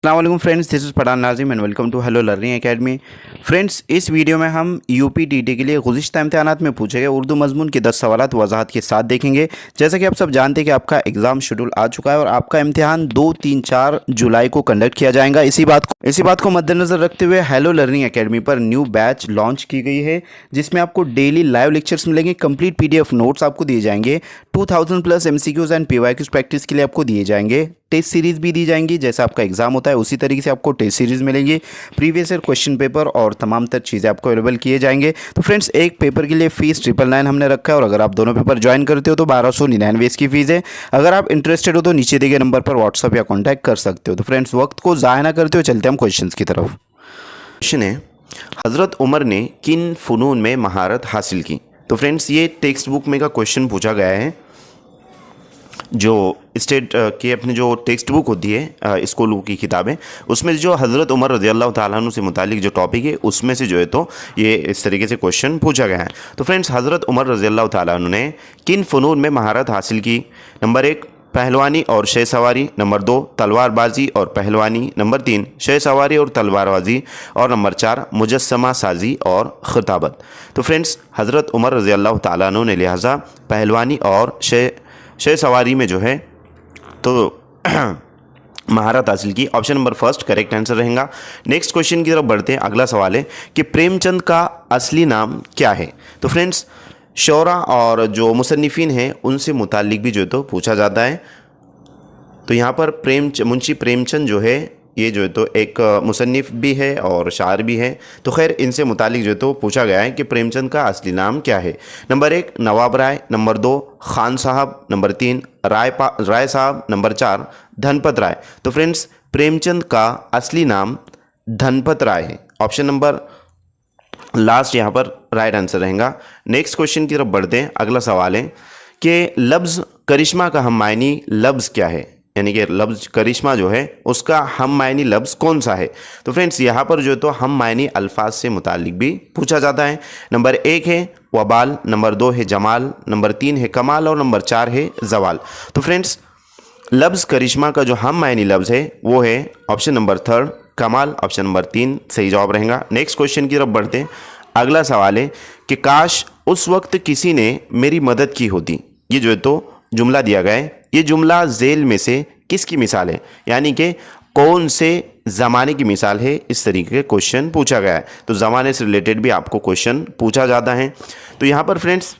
अस्सलाम friends, this is Pathan Nazim and welcome to Hello Learning Academy. Friends, इस video में हम यूपीटीटी के लिए गुज़िश्ता इम्तिहानात में पूछे गए उर्दू मज़मून के 10 सवालात वजाहत के साथ देखेंगे। जैसा कि आप सब जानते हैं कि आपका एग्ज़ाम शेड्यूल आ चुका है और आपका इम्तिहान 2, 3, 4 जुलाई को कंडक्ट किया जाएगा। इसी बात को मद्देनज़र रखते हुए हेलो लर्निंग एकेडमी पर न्यू बैच लॉन्च की गई है, जिसमें आपको डेली लाइव लेक्चर्स मिलेंगे, कंप्लीट PDF नोट्स आपको दिए जाएंगे, 2000+ MCQs एंड PYQs प्रैक्टिस के लिए आपको दिए जाएंगे, टेस्ट सीरीज़ भी दी जाएंगी। जैसा आपका एग्जाम होता है उसी तरीके से आपको टेस्ट सीरीज़ मिलेंगी, प्रीवियस ईयर क्वेश्चन पेपर और तमाम तर चीज़ें आपको अवेलेबल किए जाएंगे। तो फ्रेंड्स, एक पेपर के लिए फ़ीस 999 हमने रखा है और अगर आप दोनों पेपर ज्वाइन करते हो तो 1299 इसकी फ़ीस है। अगर आप इंटरेस्टेड हो तो नीचे दिए गए नंबर पर व्हाट्सअप या कॉन्टैक्ट कर सकते हो। तो फ्रेंड्स, वक्त को ज़ाया ना करते हो, चलते हम क्वेश्चन की तरफ। क्वेश्चन है, हज़रत उमर ने किन फ़नून में महारत हासिल की? तो फ्रेंड्स, ये टेक्स्ट बुक में का क्वेश्चन पूछा गया है। जो स्टेट की अपनी जो टेक्स्ट बुक होती है स्कूलों की किताबें, उसमें जो हज़रत उमर रज़ियल्लाहु ताला अन्हु से मुतालिक जो टॉपिक है उसमें से जो है तो ये इस तरीके से क्वेश्चन पूछा गया है। तो फ्रेंड्स, हज़रत उमर रज़ियल्लाहु ताला अन्हु ने किन फ़नून में महारत हासिल की? नंबर 1 पहलवानी और शह सवारी, नंबर 2 तलवारबाजी और पहलवानी, नंबर 3 शह सवारी और तलवारबाजी, और नंबर 4 मुजस्समा साजी और ख़िताबत। तो फ्रेंड्स, हज़रत उमर रज़ियल्लाहु ताला अन्हु ने लिहाजा पहलवानी और शह सवारी में जो है तो महारत हासिल की। Option number first correct answer रहेगा। नेक्स्ट क्वेश्चन की तरफ बढ़ते हैं। अगला सवाल है कि प्रेमचंद का असली नाम क्या है? तो फ्रेंड्स, शोरा और जो मुसन्निफिन हैं उनसे मुतालिक भी जो है तो पूछा जाता है। तो यहाँ पर मुंशी प्रेमचंद जो है ये जो है तो एक मुसन्निफ भी है और शायर भी है। तो खैर, इनसे मुतालिक जो है तो पूछा गया है कि प्रेमचंद का असली नाम क्या है। नंबर 1 नवाब राय, नंबर 2 खान साहब, नंबर 3 राय साहब, नंबर 4 धनपत राय। तो फ्रेंड्स, प्रेमचंद का असली नाम धनपत राय है। ऑप्शन नंबर लास्ट यहाँ पर राइट आंसर रहेगा। नेक्स्ट क्वेश्चन की तरफ बढ़ते हैं। अगला सवाल है कि लफ्ज़ करिश्मा का हम मायनी लफ्ज़ क्या है? यानी कि लफ्ज़ करिश्मा जो है उसका हम मायनी लफ्ज़ कौन सा है? तो फ्रेंड्स, यहाँ पर जो है तो हम मायनी अल्फाज से मुतालिक भी पूछा जाता है। नंबर 1 है वबाल, नंबर 2 है जमाल, नंबर 3 है कमाल और नंबर 4 है जवाल। तो फ्रेंड्स, लफ्ज़ करिश्मा का जो हम मायनी लफ्ज़ है वो है ऑप्शन नंबर 3 कमाल। ऑप्शन नंबर 3 सही जवाब रहेगा। नेक्स्ट क्वेश्चन की तरफ बढ़ते हैं। अगला सवाल है कि काश उस वक्त किसी ने मेरी मदद की होती। ये जो है तो जुमला दिया गया है। ये जुमला झेल में से किसकी मिसाल है? यानी कि कौन से ज़माने की मिसाल है? इस तरीके के क्वेश्चन पूछा गया है। तो ज़माने से रिलेटेड भी आपको क्वेश्चन पूछा जाता है। तो यहाँ पर फ्रेंड्स,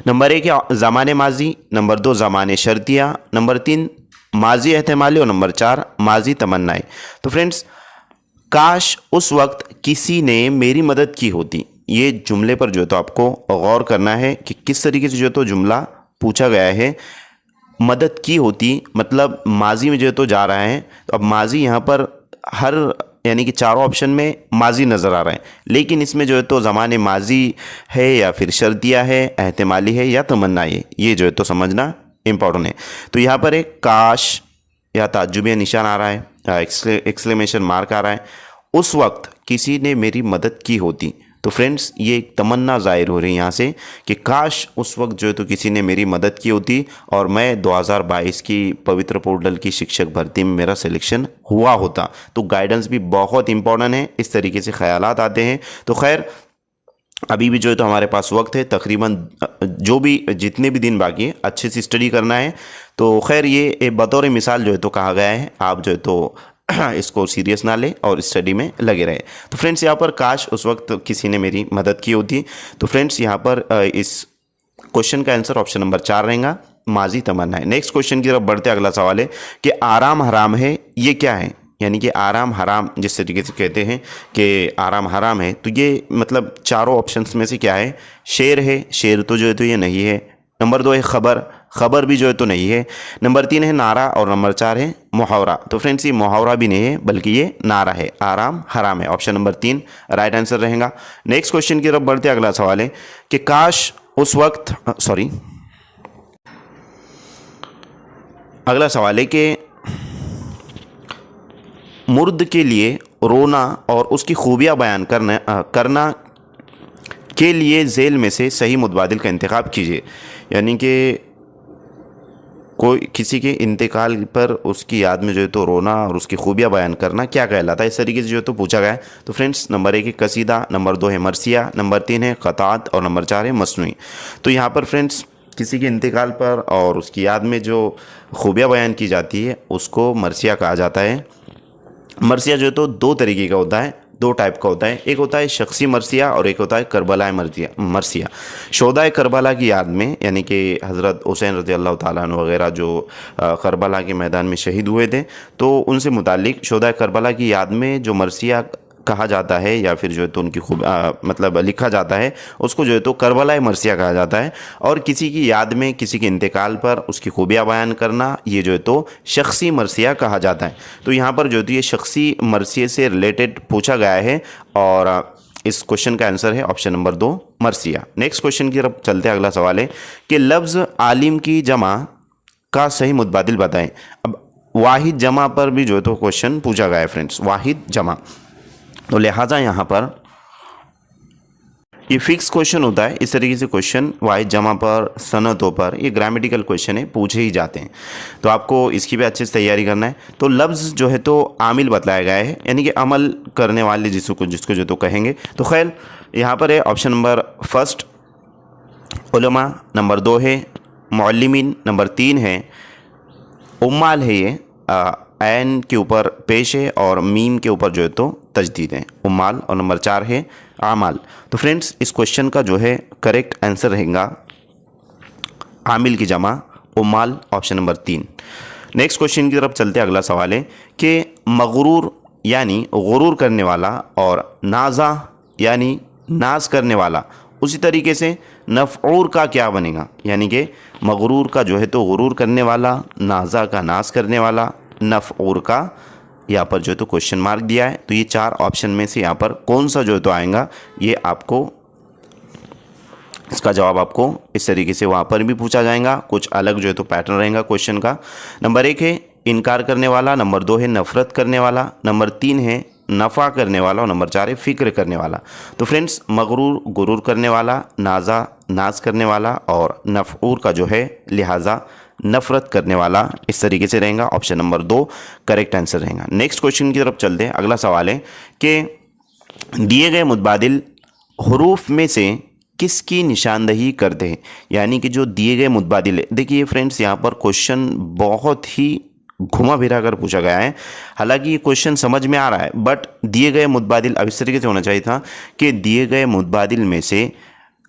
नंबर 1 है ज़माने माजी, नंबर 2 ज़माने शर्तिया, नंबर 3 माजी एहतमाली और नंबर 4 माजी तमन्नाएं। तो फ्रेंड्स, काश उस वक्त किसी ने मेरी मदद की होती, ये जुमले पर जो है तो आपको गौर करना है कि किस तरीके से जो है तो जुमला पूछा गया है। मदद की होती मतलब माजी में जो है तो जा रहा है। तो अब माजी यहाँ पर हर यानी कि चारों ऑप्शन में माजी नज़र आ रहा है, लेकिन इसमें जो है तो ज़माने माजी है या फिर शर्तिया है, एहतमाली है या तमन्ना है, ये जो है तो समझना इम्पोर्टेंट है। तो यहाँ पर एक काश या ताज्जुबिया निशान आ रहा है, एक्सक्लेमेशन मार्क आ रहा है। उस वक्त किसी ने मेरी मदद की होती। तो फ्रेंड्स, ये एक तमन्ना ज़ाहिर हो रही है यहाँ से कि काश उस वक्त जो है तो किसी ने मेरी मदद की होती और मैं 2022 की पवित्र पोर्टल की शिक्षक भर्ती में मेरा सिलेक्शन हुआ होता। तो गाइडेंस भी बहुत इंपॉर्टेंट है, इस तरीके से ख्यालात आते हैं। तो खैर, अभी भी जो है तो हमारे पास वक्त है, तकरीबन जो भी जितने भी दिन बाकी है अच्छे से स्टडी करना है। तो खैर, ये बतौर मिसाल जो है तो कहा गया है, आप जो है तो इसको सीरियस ना लें और स्टडी में लगे रहे। तो फ्रेंड्स, यहाँ पर काश उस वक्त किसी ने मेरी मदद की होती। तो फ्रेंड्स, यहाँ पर इस क्वेश्चन का आंसर ऑप्शन नंबर 4 रहेगा, माजी तमन्ना है। नेक्स्ट क्वेश्चन की तरफ बढ़ते। अगला सवाल है कि आराम हराम है, ये क्या है? यानी कि आराम हराम जिस तरीके से कहते हैं कि आराम हराम है, तो ये मतलब चारों ऑप्शंस में से क्या है? शेर है, शेर तो जो है तो ये नहीं है। नंबर 2 है खबर, खबर भी जो है तो नहीं है। नंबर 3 है नारा और नंबर 4 है मुहावरा। तो फ्रेंड्स, ये मुहावरा भी नहीं है बल्कि ये नारा है, आराम हराम है। ऑप्शन नंबर 3 राइट आंसर रहेगा। नेक्स्ट क्वेश्चन की तरफ बढ़ते। अगला सवाल है कि काश उस वक्त अगला सवाल है कि मुर्द के लिए रोना और उसकी खूबियाँ बयान करना के लिए झेल में से सही मुतबादिल का इंतखाब कीजिए। यानी कि कोई किसी के इंतकाल पर उसकी याद में जो है तो रोना और उसकी खूबियाँ बयान करना क्या कहलाता है, इस तरीके से जो है तो पूछा गया है। तो फ्रेंड्स नंबर 1 है कसीदा, नंबर 2 है मरसिया, नंबर 3 है क़तात और नंबर 4 है मसनूई। तो यहाँ पर फ्रेंड्स किसी के इंतकाल पर और उसकी याद में जो खूबियाँ बयान की जाती है उसको मरसिया कहा जाता है। मरसिया जो है तो दो तरीके का होता है, दो टाइप का होता है। एक होता है शख्सी मरसिया और एक होता है करबला मरसिया। शोदा करबला की याद में, यानी कि हज़रत हुसैन रज़ी अल्लाह ताला अन्हु वगैरह जो करबला के मैदान में शहीद हुए थे, तो उनसे मुतालिक शोदा करबला की याद में जो मरसिया कहा जाता है या फिर जो है तो उनकी मतलब लिखा जाता है, उसको जो है तो करबला मरसिया कहा जाता है। और किसी की याद में किसी के इंतकाल पर उसकी खूबियाँ बयान करना, ये जो है तो शख्सी मरसिया कहा जाता है। तो यहाँ पर जो है तो ये शख्सी मरसिया से रिलेटेड पूछा गया है और इस क्वेश्चन का आंसर है ऑप्शन नंबर 2 मरसिया। नेक्स्ट क्वेश्चन की तरफ चलते हैं। अगला सवाल है कि लफ्ज़ आलिम की जमा का सही मुतबादिल बताएं। अब वाहिद जमा पर भी जो है तो क्वेश्चन पूछा गया है फ्रेंड्स, वाहिद जमा। तो लिहाजा यहाँ पर ये फिक्स क्वेश्चन होता है। इस तरीके से क्वेश्चन वाहिद जमा पर, सनतों पर, ये ग्रामेटिकल क्वेश्चन है, पूछे ही जाते हैं। तो आपको इसकी भी अच्छे से तैयारी करना है। तो लफ्ज़ जो है तो आमिल बतलाया गया है, यानी कि अमल करने वाले जिसको जो तो कहेंगे। तो खैर यहाँ पर है ऑप्शन नंबर फर्स्ट उलमा, नंबर 2 है मुअल्लिमीन, नंबर 3 है उम्माल है, ये ऐन के ऊपर पेश है और मीम के ऊपर जो है तो तजदीद है, उम्माल। और नंबर 4 है आमाल। तो फ्रेंड्स इस क्वेश्चन का जो है करेक्ट आंसर रहेगा आमिल की जमा उम्माल, ऑप्शन नंबर 3। नेक्स्ट क्वेश्चन की तरफ चलते हैं। अगला सवाल है कि मगरूर यानी गुरूर करने वाला और नाजा यानी नाज करने वाला, उसी तरीके से नफ़ऊर का क्या बनेगा। यानी कि मगरूर का जो है तो गुरूर करने वाला, नाजा का नाज करने वाला, नफ़ऊर का यहाँ पर जो है तो क्वेश्चन मार्क दिया है। तो ये 4 ऑप्शन में से यहाँ पर कौन सा जो है तो आएगा, ये आपको इसका जवाब आपको इस तरीके से वहाँ पर भी पूछा जाएगा। कुछ अलग जो है तो पैटर्न रहेगा क्वेश्चन का। नंबर 1 है इनकार करने वाला, नंबर 2 है नफ़रत करने वाला, नंबर 3 है नफ़ा करने वाला और नंबर 4 है फ़िक्र करने वाला। तो फ्रेंड्स मगरूर गुरूर करने वाला, नाजा नाज करने वाला और नफ़ऊर का जो है लिहाजा नफ़रत करने वाला, इस तरीके से रहेगा। ऑप्शन नंबर 2 करेक्ट आंसर रहेगा। नेक्स्ट क्वेश्चन की तरफ चलते हैं। अगला सवाल है कि दिए गए मुतबादिल हरूफ में से किसकी निशानदही करते हैं। यानी कि जो दिए गए मुतबादिल है, देखिए फ्रेंड्स यहाँ पर क्वेश्चन बहुत ही घुमा फिरा कर पूछा गया है। हालांकि ये क्वेश्चन समझ में आ रहा है, बट दिए गए मुतबादिल अब इस तरीके से होना चाहिए था कि दिए गए मुतबादिल में से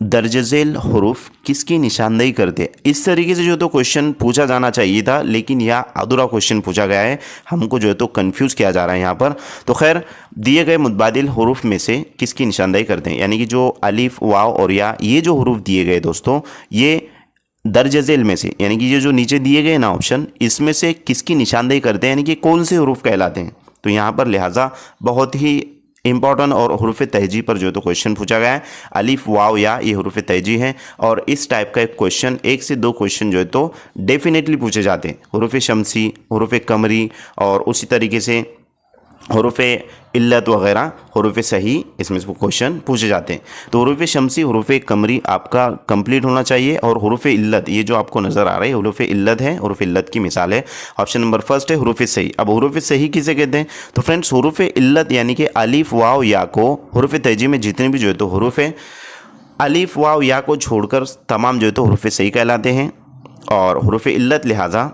दर्ज झेल हरूफ किसकी निशानदेही करते, इस तरीके से जो तो क्वेश्चन पूछा जाना चाहिए था, लेकिन यह अधूरा क्वेश्चन पूछा गया है। हमको जो है तो कंफ्यूज किया जा रहा है यहाँ पर। तो खैर दिए गए मुतबादिल हरूफ में से किसकी निशानदेही करते हैं, यानी कि जो अलिफ वाव और या ये जो हरूफ दिए गए दोस्तों, ये दर्ज झेल में से, यानी कि ये जो नीचे दिए गए ना ऑप्शन, इसमें से किसकी निशानदेही करते हैं, यानी कि कौन से हरूफ कहलाते हैं। तो यहाँ पर लिहाजा बहुत ही इंपॉर्टेंट और हुरूफ तहजी पर जो तो क्वेश्चन पूछा गया है। अलिफ वाव या ये हुरूफ तहजी हैं और इस टाइप का एक क्वेश्चन 1 से 2 क्वेश्चन जो है तो डेफिनेटली पूछे जाते हैं। हुरूफ शमसी, हुरूफ कमरी और उसी तरीके से हुरूफ इल्लत वगैरह, हुरूफ सही, इसमें से क्वेश्चन पूछे जाते हैं। तो हुरूफ शमसी, हुरूफ कमरी आपका कंप्लीट होना चाहिए और हुरूफ इल्लत ये जो आपको नज़र आ रहा है हुरूफ इल्लत है, हुरूफ इल्लत की मिसाल है। ऑप्शन नंबर फर्स्ट है हुरूफ सही। अब हुरूफ सही किसे कहते हैं, तो फ्रेंड्स हुरूफ इल्लत यानी कि अलिफ वाव या को हुरूफ तहजी में जितने भी जो है तो हुरूफ अलिफ वाव या को छोड़कर तमाम जो है तो हुरूफ सही कहलाते हैं और हुरूफ इल्लत लिहाजा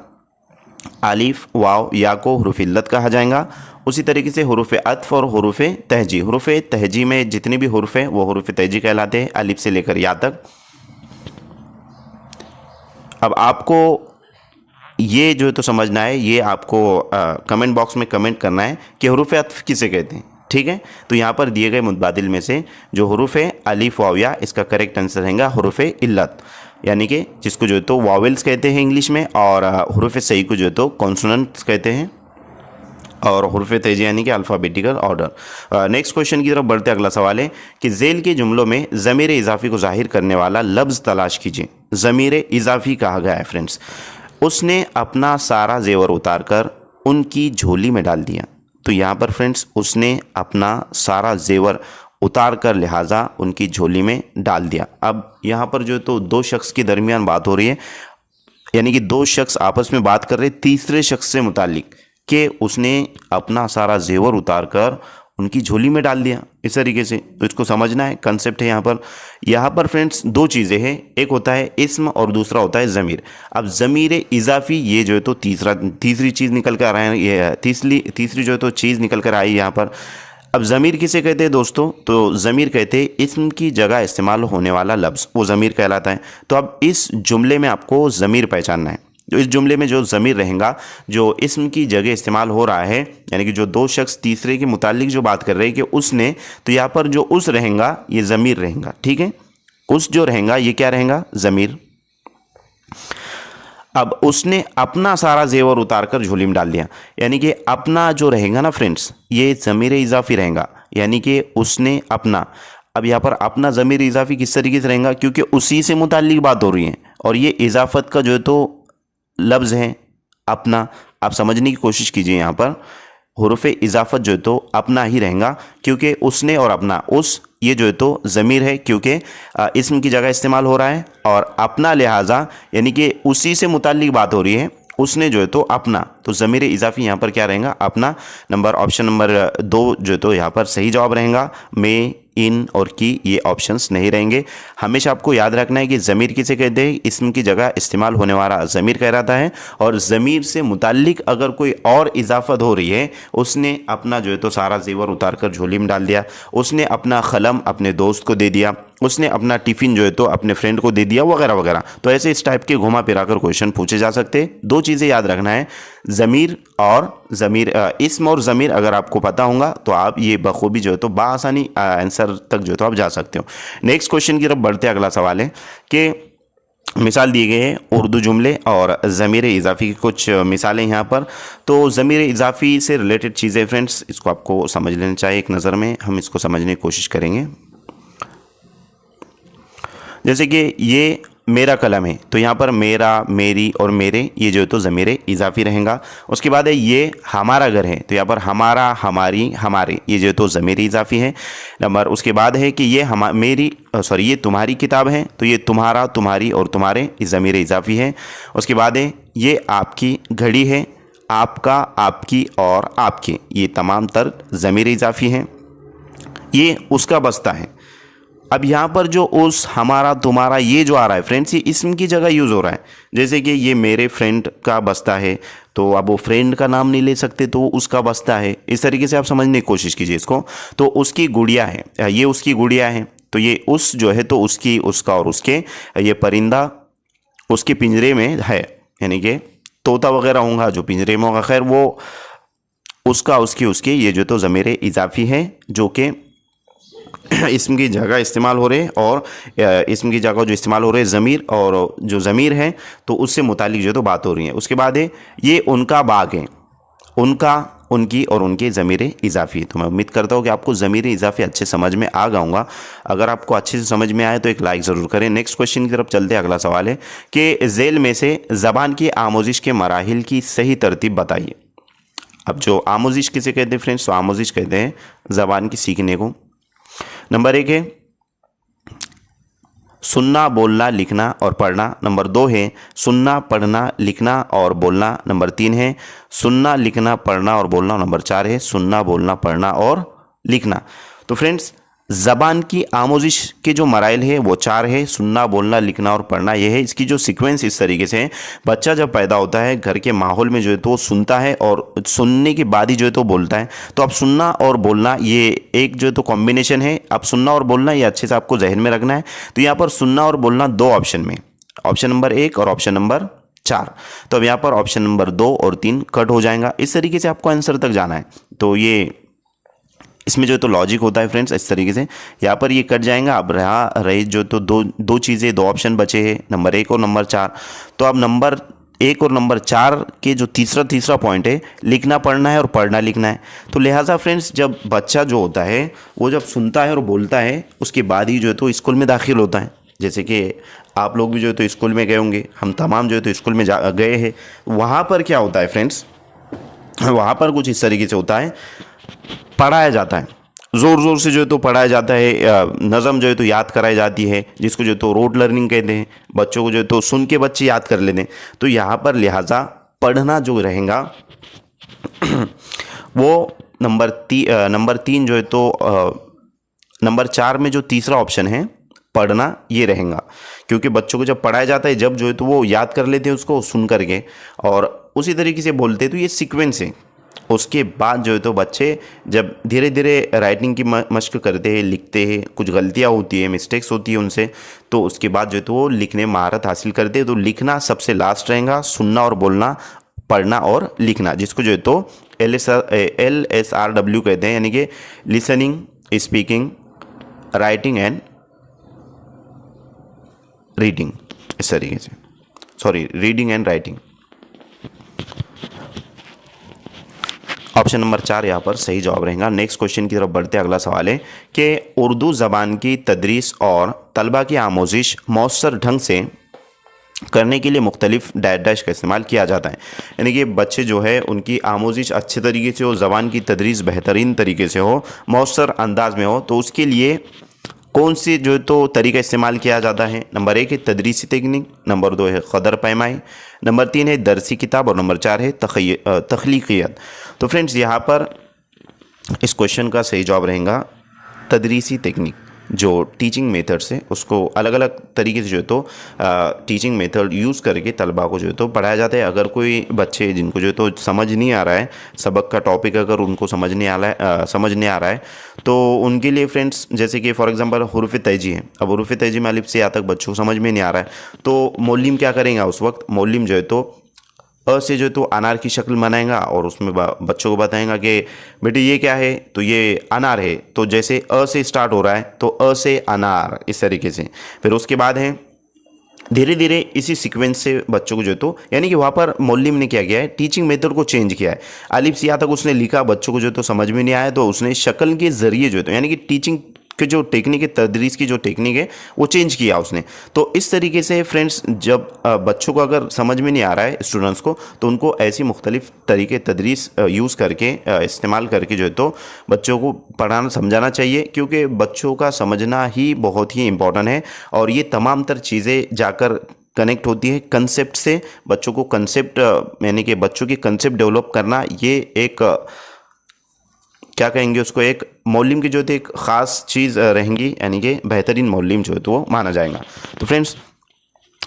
अलिफ वाव या को हुरूफ इल्लत कहा जाएगा। उसी तरीके से हुरूफ अत्फ और हुरूफ तहजी, हुरूफ तहजी में जितने भी हुरूफ हैं वो हुरूफ तहजी कहलाते हैं, अलिफ से लेकर या तक। अब आपको ये जो है तो समझना है, ये आपको कमेंट बॉक्स में कमेंट करना है कि हुरूफ अत्फ किसे कहते हैं, ठीक है। तो यहाँ पर दिए गए मुतबादिल में से जो हुरूफ है अलिफ वाव या, इसका करेक्ट आंसर रहेगा हुरूफ इल्लत, यानी कि जिसको जो है तो वॉवेल्स कहते हैं इंग्लिश में, और हुरूफ सही को जो है तो कॉन्सोनेंट्स कहते हैं, और हुरूफ तेजी यानी कि अल्फ़ाबेटिकल ऑर्डर। नेक्स्ट क्वेश्चन की तरफ बढ़ते अगला सवाल है कि ज़ेल के जुमलों में ज़मीर इज़ाफ़ी को ज़ाहिर करने वाला लफ्ज़ तलाश कीजिए। ज़मीर इज़ाफ़ी कहा गया है फ्रेंड्स, उसने अपना सारा जेवर उतार कर उनकी झोली में डाल दिया। तो यहाँ पर फ्रेंड्स उसने अपना सारा जेवर उतार कर लिहाजा उनकी झोली में डाल दिया। अब यहाँ पर जो तो दो शख्स के दरमियान बात हो रही है, यानी कि दो शख्स आपस में बात कर रहे तीसरे शख्स से मुतालिक कि उसने अपना सारा जेवर उतार कर उनकी झोली में डाल दिया, इस तरीके से। तो इसको समझना है, कंसेप्ट है यहाँ पर फ्रेंड्स दो चीज़ें हैं, एक होता है इस्म और दूसरा होता है ज़मीर। अब ज़मीर इजाफ़ी ये जो है तो तीसरी चीज़ निकल कर आ रहा है, ये तीसरी जो है तो चीज़ निकल कर आई यहाँ पर। अब ज़मीर किसे कहते हैं दोस्तों? तो ज़मीर कहते हैं इस्म की जगह इस्तेमाल होने वाला लफ्ज़, वो ज़मीर कहलाता है। तो अब इस जुमले में आपको ज़मीर पहचानना है। जो इस जुमले में जो ज़मीर रहेगा, जो इस्म की जगह इस्तेमाल हो रहा है, यानी कि जो दो शख्स तीसरे के मुतालिक जो बात कर रहे हैं कि उसने, तो यहाँ पर जो उस रहेगा ये ज़मीर रहेगा, ठीक है। उस जो रहेगा ये क्या रहेगा? ज़मीर। अब उसने अपना सारा जेवर उतार कर झोली में डाल दिया, यानी कि अपना जो रहेगा ना फ्रेंड्स, ये ज़मीर इजाफ़ी रहेगा, यानी कि उसने अपना। अब यहाँ पर अपना ज़मीर इजाफ़ी किस तरीके से रहेगा? क्योंकि उसी से मुताल्लिक बात हो रही है और ये इजाफ़त का जो है तो लफ्ज़ है अपना। आप समझने की कोशिश कीजिए, यहाँ पर हुरूफ़ इजाफ़त जो है तो अपना ही रहेगा, क्योंकि उसने और अपना, उस ये जो है तो ज़मीर है, क्योंकि इस्म की जगह इस्तेमाल हो रहा है, और अपना लिहाजा यानी कि उसी से मुताल्लिक बात हो रही है, उसने जो है तो अपना, तो ज़मीर इजाफ़ी यहाँ पर क्या रहेगा? अपना। ऑप्शन नंबर 2 जो है तो यहाँ पर सही जवाब रहेगा। में, इन और की ये ऑप्शंस नहीं रहेंगे। हमेशा आपको याद रखना है कि ज़मीर किसे कहते हैं? इस्म की जगह इस्तेमाल होने वाला ज़मीर कहलाता है, और ज़मीर से मुताल्लिक अगर कोई और इजाफत हो रही है, उसने अपना जो है तो सारा जेवर उतार कर झोली में डाल दिया, उसने अपना कलम अपने दोस्त को दे दिया, उसने अपना टिफ़िन जो है तो अपने फ्रेंड को दे दिया, वगैरह वगैरह। तो ऐसे इस टाइप के घुमा फिरा कर क्वेश्चन पूछे जा सकते हैं। दो चीज़ें याद रखना है, ज़मीर और इस्म और ज़मीर अगर आपको पता होगा तो आप ये बखूबी जो है तो बासानी आंसर तक जो है तो आप जा सकते हो। नेक्स्ट क्वेश्चन की तरफ बढ़ते हैं। अगला सवाल है कि मिसाल दिए गए हैं उर्दू जुमले और ज़मीर इजाफ़ी की कुछ मिसालें यहाँ पर। तो ज़मीर इजाफ़ी से रिलेटेड चीज़ें फ्रेंड्स, इसको आपको समझ लेना चाहिए। एक नज़र में हम इसको समझने की कोशिश करेंगे। जैसे कि ये मेरा कलम है, तो यहाँ पर मेरा, मेरी और मेरे ये जो है तो ज़मीर इजाफ़ी रहेगा। उसके बाद है ये हमारा घर है, तो यहाँ पर हमारा, हमारी, हमारे ये जो है तो ज़मीर इजाफ़ी है। उसके बाद है कि ये ये तुम्हारी किताब है, तो ये तुम्हारा, तुम्हारी और तुम्हारे ये ज़मीर इजाफ़ी है। उसके बाद है ये आपकी घड़ी है, आपका, आपकी और आपके ये तमाम तर ज़मीर इजाफ़ी हैं। ये उसका बस्ता है। अब यहाँ पर जो उस, हमारा, तुम्हारा ये जो आ रहा है फ्रेंड्स, ये इस्म की जगह यूज़ हो रहा है। जैसे कि ये मेरे फ्रेंड का बस्ता है, तो अब वो फ्रेंड का नाम नहीं ले सकते, तो उसका बस्ता है। इस तरीके से आप समझने की कोशिश कीजिए इसको। तो उसकी गुड़िया है, ये उसकी गुड़िया है, तो ये उस जो है तो उसकी, उसका और उसके, ये परिंदा उसके पिंजरे में है, यानी कि तोता वगैरह होगा जो पिंजरे में होगा, खैर वो उसका, उसकी, उसके ये जो तो ज़मीर इजाफ़ी है, जो कि इस्म की जगह इस्तेमाल हो रहे हैं, और इस्म की जगह जो इस्तेमाल हो रहे हैं ज़मीर, और जो ज़मीर है तो उससे मुतालिक जो तो बात हो रही है। उसके बाद है ये उनका बाग है, उनका, उनकी और उनके ज़मीर इजाफ़ी। तो मैं उम्मीद करता हूँ कि आपको ज़मीर इजाफ़ी अच्छे समझ में आ गाऊँगा। अगर आपको अच्छे से समझ में आए तो एक लाइक ज़रूर करें। नेक्स्ट क्वेश्चन की तरफ चलते हैं। अगला सवाल है कि झेल में से ज़बान की आमोजिश के मराहिल की सही तरतीब बताइए। अब जो आमोजिश किसे कहते हैं फ्रेंड्स? तो आमोजिश कहते हैं ज़बान की सीखने को। नंबर 1 है सुनना, बोलना, लिखना और पढ़ना। नंबर 2 है सुनना, पढ़ना, लिखना और बोलना। नंबर 3 है सुनना, लिखना, पढ़ना और बोलना। नंबर 4 है सुनना, बोलना, पढ़ना और लिखना। तो फ्रेंड्स ज़बान की आमोजिश के जो मराइल है वो 4 है, सुनना, बोलना, लिखना और पढ़ना। ये है इसकी जो सीक्वेंस इस तरीके से है। बच्चा जब पैदा होता है घर के माहौल में जो है तो सुनता है, और सुनने के बाद ही जो है तो बोलता है। तो अब सुनना और बोलना ये एक जो है तो कॉम्बिनेशन है। अब सुनना और बोलना ये अच्छे से आपको जहन में रखना है। तो यहाँ पर सुनना और बोलना 2 ऑप्शन में, ऑप्शन नंबर 1 और ऑप्शन नंबर 4। तो अब यहाँ पर ऑप्शन नंबर 2 और 3 कट हो जाएगा। इस तरीके से आपको आंसर तक जाना है। तो ये इसमें जो तो लॉजिक होता है फ्रेंड्स, इस तरीके से यहाँ पर ये कट जाएगा। अब रही जो तो दो चीज़ें, 2 ऑप्शन बचे हैं, नंबर 1 और नंबर 4। तो अब नंबर 1 और नंबर 4 के जो तीसरा पॉइंट है, लिखना पढ़ना है और पढ़ना लिखना है। तो लिहाजा फ्रेंड्स जब बच्चा जो होता है वो जब सुनता है और बोलता है, उसके बाद ही जो है तो स्कूल में दाखिल होता है। जैसे कि आप लोग भी जो है तो स्कूल में गए होंगे, हम तमाम जो है तो स्कूल में गए हैं। वहाँ पर क्या होता है फ्रेंड्स, वहाँ पर कुछ इस तरीके से होता है, पढ़ाया जाता है। ज़ोर ज़ोर से जो है तो पढ़ाया जाता है, नज़म जो है तो याद कराई जाती है, जिसको जो है तो रोड लर्निंग कहते हैं। बच्चों को जो है तो सुन के बच्चे याद कर लेते हैं। तो यहाँ पर लिहाजा पढ़ना जो रहेगा वो नंबर 3 जो है तो नंबर 4 में जो तीसरा ऑप्शन है पढ़ना, ये रहेगा। क्योंकि बच्चों को जब पढ़ाया जाता है, जब जो है तो वो याद कर लेते हैं उसको सुन करके और उसी तरीके से बोलते हैं, तो ये सीक्वेंस है। उसके बाद जो है तो बच्चे जब धीरे धीरे राइटिंग की मशक करते हैं, लिखते हैं, कुछ गलतियाँ होती है, मिस्टेक्स होती है उनसे, तो उसके बाद जो है तो वो लिखने में महारत हासिल करते हैं। तो लिखना सबसे लास्ट रहेगा, सुनना और बोलना, पढ़ना और लिखना, जिसको जो है तो LSRW कहते हैं, यानी कि listening, speaking, writing and reading, इस तरीके से, sorry, reading and writing. Option number 4 यहाँ पर सही जवाब रहेगा। नेक्स्ट क्वेश्चन की तरफ बढ़ते, अगला सवाल है कि उर्दू ज़बान की तदरीस और तलबा की आमोजिश मौसर ढंग से करने के लिए मुख्तलिफ डैश का इस्तेमाल किया जाता है। यानी कि बच्चे जो है उनकी आमोजिश अच्छे तरीके से हो, ज़बान की तदरीस बेहतरीन तरीके से हो, मौसर अंदाज में हो, तो उसके लिए कौन सी जो है तो तरीका इस्तेमाल किया जाता है। नंबर 1 है तदरीसी तकनीक, नंबर 2 है क़दर पैमाई, नंबर 3 है दरसी किताब और नंबर 4 है तख्लीक़ियत। तो फ्रेंड्स यहाँ पर इस क्वेश्चन का सही जवाब रहेगा तदरीसी तकनीक। जो टीचिंग मेथड्स है उसको अलग अलग तरीके से जो है तो टीचिंग मेथड यूज़ करके तलबा को जो है तो पढ़ाया जाता है। अगर कोई बच्चे जिनको जो है तो समझ नहीं आ रहा है, सबक का टॉपिक अगर उनको समझ नहीं आ रहा है तो उनके लिए फ्रेंड्स, जैसे कि फॉर एग्जांपल हुरूफ तैजी है, अब हुरूफ तैजी में अलिफ से या तक बच्चों को समझ में नहीं आ रहा है, तो मौलिम क्या करेंगे उस वक्त, मौलिम जो है तो अ से जो है तो अनार की शक्ल बनाएगा और उसमें बच्चों को बताएगा कि बेटे ये क्या है, तो ये अनार है। तो जैसे अ से स्टार्ट हो रहा है तो अ से अनार, इस तरीके से। फिर उसके बाद है धीरे धीरे इसी सीक्वेंस से बच्चों को जो है तो, यानी कि वहाँ पर मौलिम ने क्या किया है, टीचिंग मेथड को चेंज किया है। अलिफ से या तक उसने लिखा, बच्चों को जो है तो समझ में नहीं आया, तो उसने शक्ल के ज़रिए जो है तो, यानी कि टीचिंग कि जो टेक्निक है, तदरीस की जो टेक्निक है वो चेंज किया उसने। तो इस तरीके से फ्रेंड्स, जब बच्चों को अगर समझ में नहीं आ रहा है स्टूडेंट्स को, तो उनको ऐसी मुख्तलिफ तरीके तदरीस यूज़ करके, इस्तेमाल करके जो है तो बच्चों को पढ़ाना समझाना चाहिए। क्योंकि बच्चों का समझना ही बहुत ही इम्पोर्टेंट है और ये तमाम तर चीज़ें जाकर कनेक्ट होती है कंसेप्ट से। बच्चों को कंसेप्ट, यानी कि बच्चों की कंसेप्ट डेवलप करना, ये एक क्या कहेंगे उसको, एक मौलिम की जो है एक ख़ास चीज़ रहेंगी, यानी कि बेहतरीन मौलिम जो है तो वो माना जाएगा। तो फ्रेंड्स,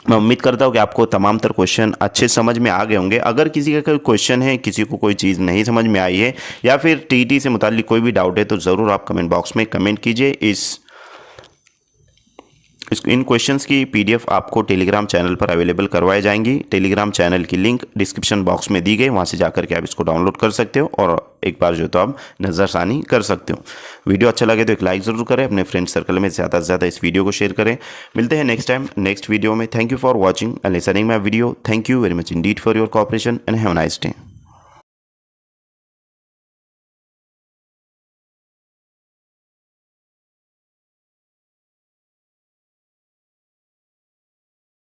मैं उम्मीद करता हूँ कि आपको तमाम तर क्वेश्चन अच्छे समझ में आ गए होंगे। अगर किसी का कोई क्वेश्चन है, किसी को कोई चीज़ नहीं समझ में आई है या फिर टीटी से मुताल्लिक कोई भी डाउट है, तो ज़रूर आप कमेंट बॉक्स में कमेंट कीजिए। इन क्वेश्चंस की PDF आपको टेलीग्राम चैनल पर अवेलेबल करवाई जाएंगी। टेलीग्राम चैनल की लिंक डिस्क्रिप्शन बॉक्स में दी गई, वहाँ से जाकर के आप इसको डाउनलोड कर सकते हो और एक बार जो तो आप नज़रसानी कर सकते हो। वीडियो अच्छा लगे तो एक लाइक ज़रूर करें, अपने फ्रेंड सर्कल में ज़्यादा से ज़्यादा इस वीडियो को शेयर करें। मिलते हैं नेक्स्ट टाइम नेक्स्ट वीडियो में। Thank you for watching and listening my video. Thank you very much Indeed for your cooperation and have a nice day.